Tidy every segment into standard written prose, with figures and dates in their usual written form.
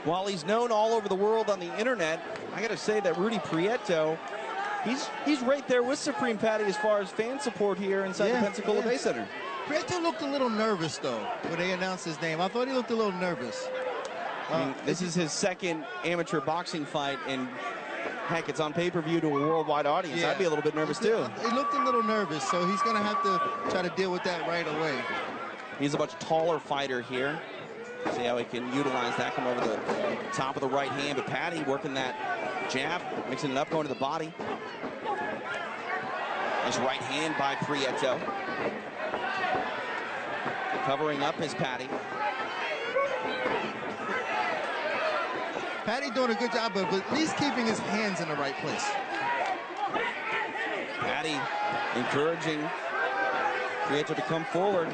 While he's known all over the world on the internet, I got to say that Rudy Prieto, he's right there with Supreme Patty as far as fan support here inside the Pensacola Bay Center. Prieto looked a little nervous, though, when they announced his name. I thought he looked a little nervous. I mean, this is his second amateur boxing fight, and heck, it's on pay-per-view to a worldwide audience. I'd be a little bit nervous, too. He looked a little nervous, so he's going to have to try to deal with that right away. He's a much taller fighter here. See how he can utilize that, come over the top of the right hand. But Patty working that jab, mixing it up, going to the body. Nice right hand by Prieto. Covering up is Patty. Patty doing a good job of at least keeping his hands in the right place. Patty encouraging Prieto to come forward.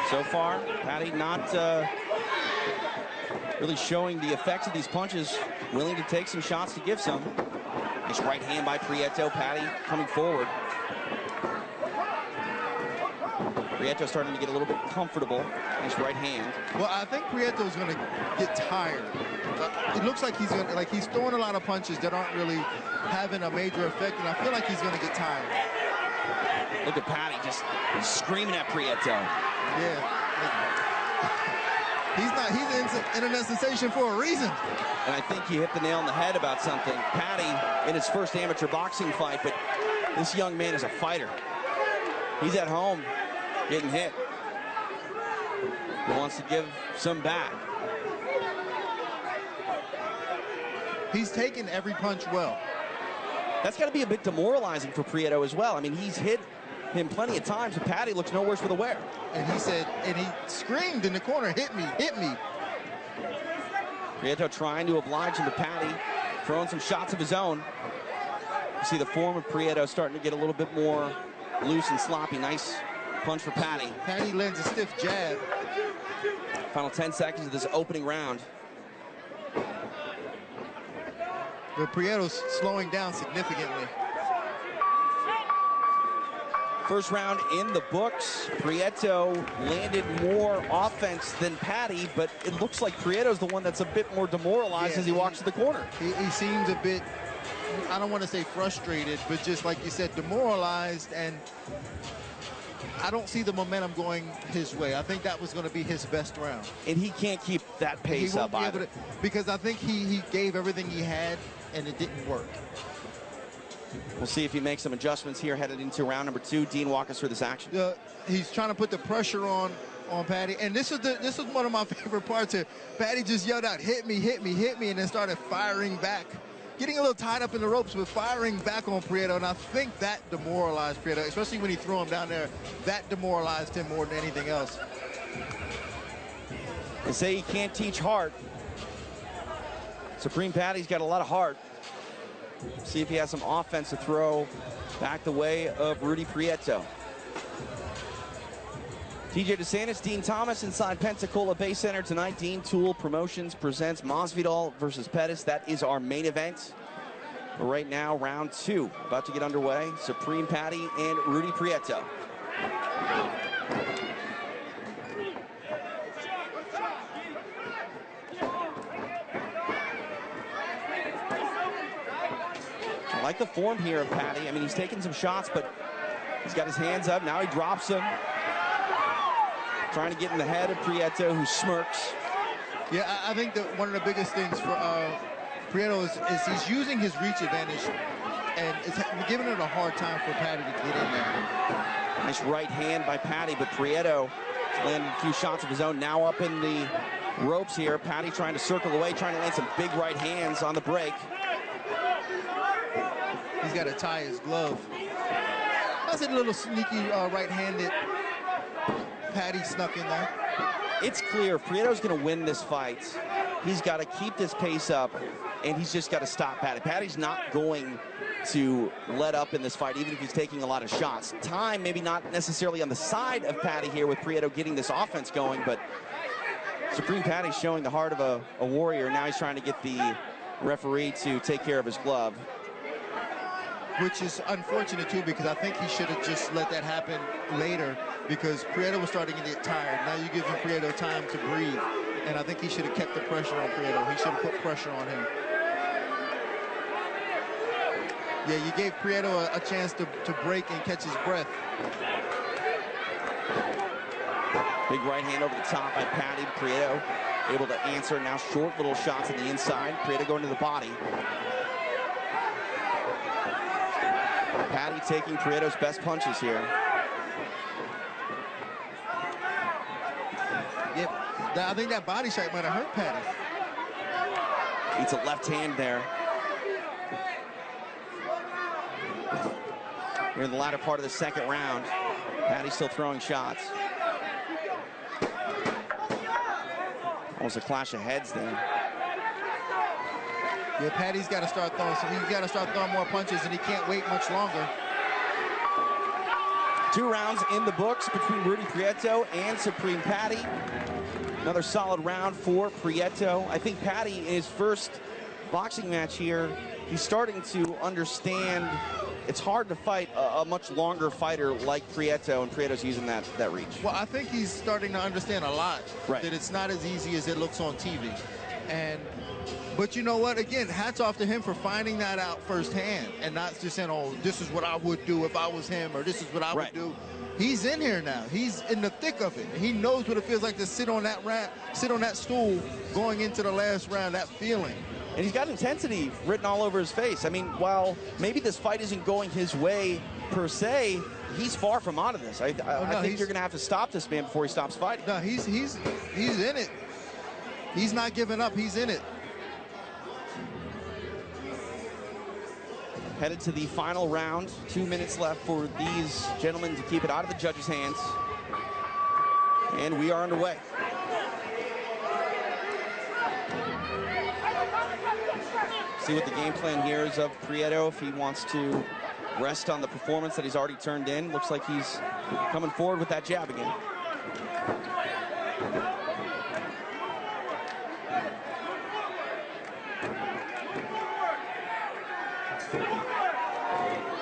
So far, Patty not really showing the effects of these punches, willing to take some shots to give some. Nice right hand by Prieto. Patty coming forward. Prieto starting to get a little bit comfortable. Nice right hand. Well, I think Prieto is going to get tired. It looks like he's throwing a lot of punches that aren't really having a major effect, and I feel like he's going to get tired. Look at Patty just screaming at Prieto. Yeah. He's an internet sensation for a reason. And I think you hit the nail on the head about something. Patty in his first amateur boxing fight, but this young man is a fighter. He's at home getting hit. He wants to give some back. He's taken every punch well. That's got to be a bit demoralizing for Prieto as well. I mean, he's hit him plenty of times, but Patty looks no worse for the wear. And he said, and he screamed in the corner, hit me, hit me. Prieto trying to oblige him to Patty, throwing some shots of his own. You see the form of Prieto starting to get a little bit more loose and sloppy. Nice punch for Patty. Patty lands a stiff jab. Final 10 seconds of this opening round. But Prieto's slowing down significantly. First round in the books. Prieto landed more offense than Patty, but it looks like Prieto's the one that's a bit more demoralized as he walks to the corner. He seems a bit, I don't want to say frustrated, but just like you said, demoralized, and I don't see the momentum going his way. I think that was going to be his best round. And he can't keep that pace up either. Because I think he gave everything he had, and it didn't work. We'll see if he makes some adjustments here headed into round number 2. Dean, walk us through this action. He's trying to put the pressure on Patty, and this is one of my favorite parts here. Patty just yelled out, hit me, hit me, hit me, and then started firing back. Getting a little tied up in the ropes, but firing back on Prieto, and I think that demoralized Prieto, especially when he threw him down there. That demoralized him more than anything else. They say he can't teach heart. Supreme Patty's got a lot of heart. See if he has some offense to throw back the way of Rudy Prieto. TJ DeSantis, Dean Thomas inside Pensacola Bay Center tonight. Dean Tool Promotions presents Masvidal versus Pettis. That is our main event. But right now, round 2 about to get underway. Supreme Patty and Rudy Prieto. I like the form here of Patty. I mean, he's taking some shots, but he's got his hands up. Now he drops them. Trying to get in the head of Prieto, who smirks. Yeah, I think that one of the biggest things for Prieto is he's using his reach advantage, and it's giving it a hard time for Patty to get in there. Nice right hand by Patty, but Prieto landed a few shots of his own. Now up in the ropes here. Patty trying to circle away, trying to land some big right hands on the break. He's got to tie his glove. That's a little sneaky right-handed Patty snuck in there. It's clear if Prieto's going to win this fight, he's got to keep this pace up, and he's just got to stop Patty. Patty's not going to let up in this fight, even if he's taking a lot of shots. Time maybe not necessarily on the side of Patty here with Prieto getting this offense going, but Supreme Patty's showing the heart of a warrior. Now he's trying to get the referee to take care of his glove. Which is unfortunate, too, because I think he should have just let that happen later, because Prieto was starting to get tired. Now you're giving Prieto time to breathe. and I think he should have kept the pressure on Prieto. He should have put pressure on him. Yeah, you gave Prieto a chance to break and catch his breath. Big right hand over the top by Patty. Prieto able to answer. Now short little shots on the inside. Prieto going to the body. Patty taking Prieto's best punches here. Yep, I think that body shot might have hurt Patty. Eats a left hand there. Here in the latter part of the second round, Patty still throwing shots. Almost a clash of heads there. Yeah, Patty's got to start throwing. So he's got to start throwing more punches, and he can't wait much longer. 2 rounds in the books between Rudy Prieto and Supreme Patty. Another solid round for Prieto. I think Patty, in his first boxing match here, he's starting to understand it's hard to fight a much longer fighter like Prieto, and Prieto's using that reach. Well, I think he's starting to understand a lot, right, that it's not as easy as it looks on TV. But you know what? Again, hats off to him for finding that out firsthand and not just saying, oh, this is what I would do if I was him, or this is what I would do. He's in here now. He's in the thick of it. He knows what it feels like to sit on that stool going into the last round, that feeling. And he's got intensity written all over his face. I mean, while maybe this fight isn't going his way per se, he's far from out of this. I think you're going to have to stop this man before he stops fighting. No, he's in it. He's not giving up. He's in it. Headed to the final round. 2 minutes left for these gentlemen to keep it out of the judges' hands. And we are underway. See what the game plan here is of Prieto, if he wants to rest on the performance that he's already turned in. Looks like he's coming forward with that jab again.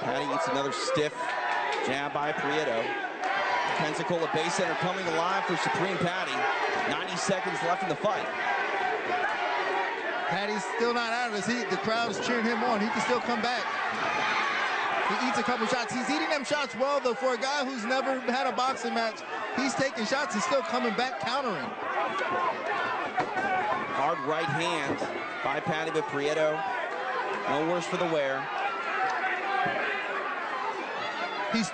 Patty eats another stiff jab by Prieto. Pensacola base center coming alive for Supreme Patty. 90 seconds left in the fight. Patty's still not out of this. The crowd's cheering him on. He can still come back. He eats a couple shots. He's eating them shots well, though. For a guy who's never had a boxing match, he's taking shots and still coming back, countering. Hard right hand by Patty, but Prieto, no worse for the wear. Patty's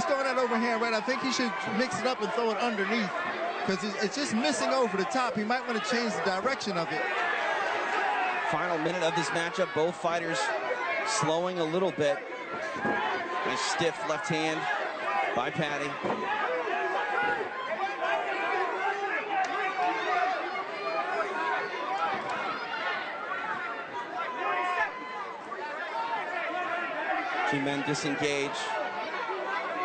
throwing that overhand right. I think he should mix it up and throw it underneath, because it's just missing over the top. He might want to change the direction of it. Final minute of this matchup. Both fighters slowing a little bit. Nice stiff left hand by Patty. Two men disengage.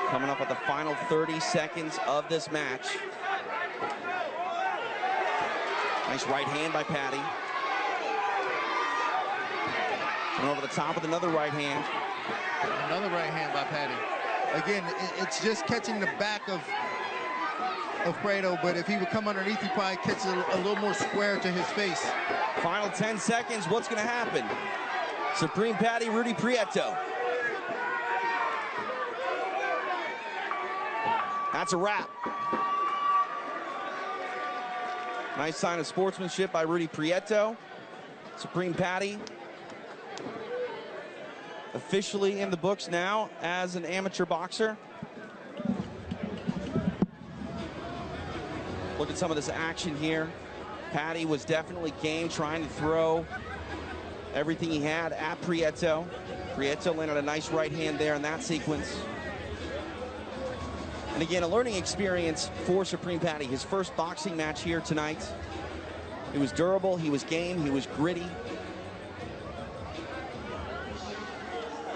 Coming up at the final 30 seconds of this match. Nice right hand by Patty. And over the top with another right hand. Another right hand by Patty. Again, it's just catching the back of Prieto, but if he would come underneath, he probably catch a little more square to his face. Final 10 seconds, what's gonna happen? Supreme Patty, Rudy Prieto. That's a wrap. Nice sign of sportsmanship by Rudy Prieto. Supreme Patty officially in the books now as an amateur boxer. Look at some of this action here. Patty was definitely game, trying to throw everything he had at Prieto. Prieto landed a nice right hand there in that sequence. And again, a learning experience for Supreme Patty. His first boxing match here tonight. He was durable, he was game, he was gritty.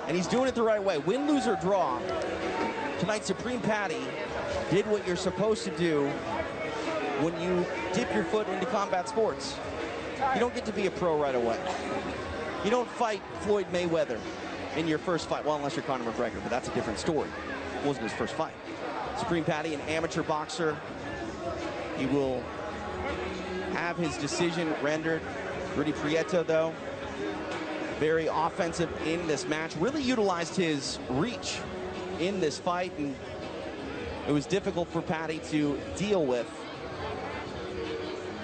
And he's doing it the right way. Win, lose, or draw. Tonight, Supreme Patty did what you're supposed to do when you dip your foot into combat sports. You don't get to be a pro right away. You don't fight Floyd Mayweather in your first fight. Well, unless you're Conor McGregor, but that's a different story. It wasn't his first fight. Supreme Patty, an amateur boxer. He will have his decision rendered. Rudy Prieto, though, very offensive in this match. Really utilized his reach in this fight, and it was difficult for Patty to deal with.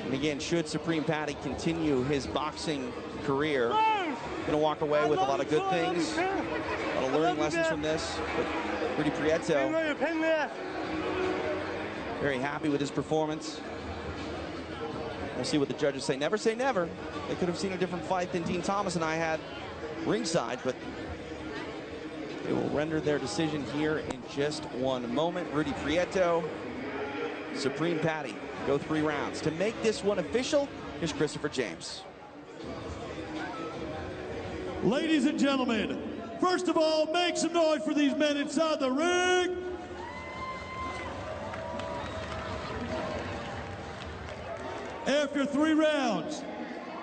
And again, should Supreme Patty continue his boxing career, gonna walk away with a lot of good things, a lot of learning lessons from this. But Rudy Prieto, very happy with his performance. We'll see what the judges say. Never say never. They could have seen a different fight than Dean Thomas and I had ringside, but they will render their decision here in just one moment. Rudy Prieto, Supreme Patty go 3 rounds. To make this one official, here's Christopher James. Ladies and gentlemen, first of all, make some noise for these men inside the ring. After 3 rounds,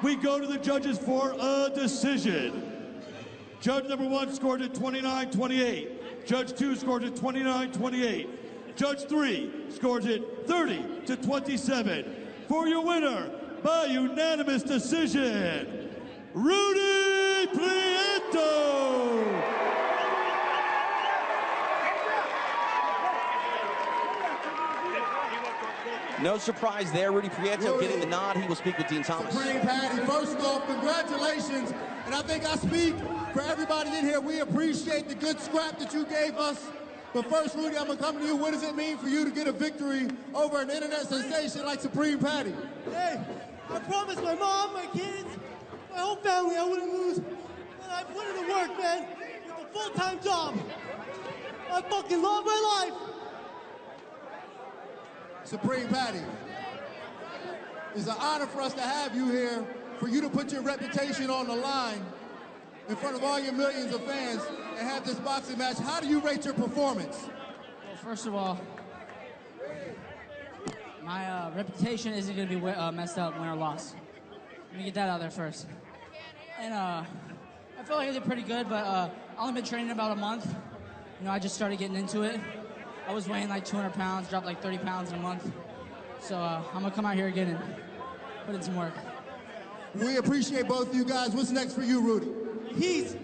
we go to the judges for a decision. Judge number 1 scored at 29-28. Judge 2 scored at 29-28. Judge 3 scores it 30-27. For your winner, by unanimous decision, Rudy Prieto! No surprise there, Rudy Prieto getting the nod. He will speak with Dean Thomas. Supreme Patty, first off, congratulations. And I think I speak for everybody in here. We appreciate the good scrap that you gave us. But first, Rudy, I'm gonna come to you. What does it mean for you to get a victory over an internet sensation like Supreme Patty? Hey, I promised my mom, my kids, my whole family I wouldn't lose. And I put in the work, man, with a full-time job. I fucking love my life. Supreme Patty, it's an honor for us to have you here, for you to put your reputation on the line in front of all your millions of fans and have this boxing match. How do you rate your performance? Well, first of all, my reputation isn't going to be messed up, win or loss. Let me get that out there first. And I feel like I did pretty good, but I've only been training about a month. You know, I just started getting into it. I was weighing like 200 pounds, dropped like 30 pounds in a month. So I'm going to come out here again and put in some work. We appreciate both of you guys. What's next for you, Rudy? He's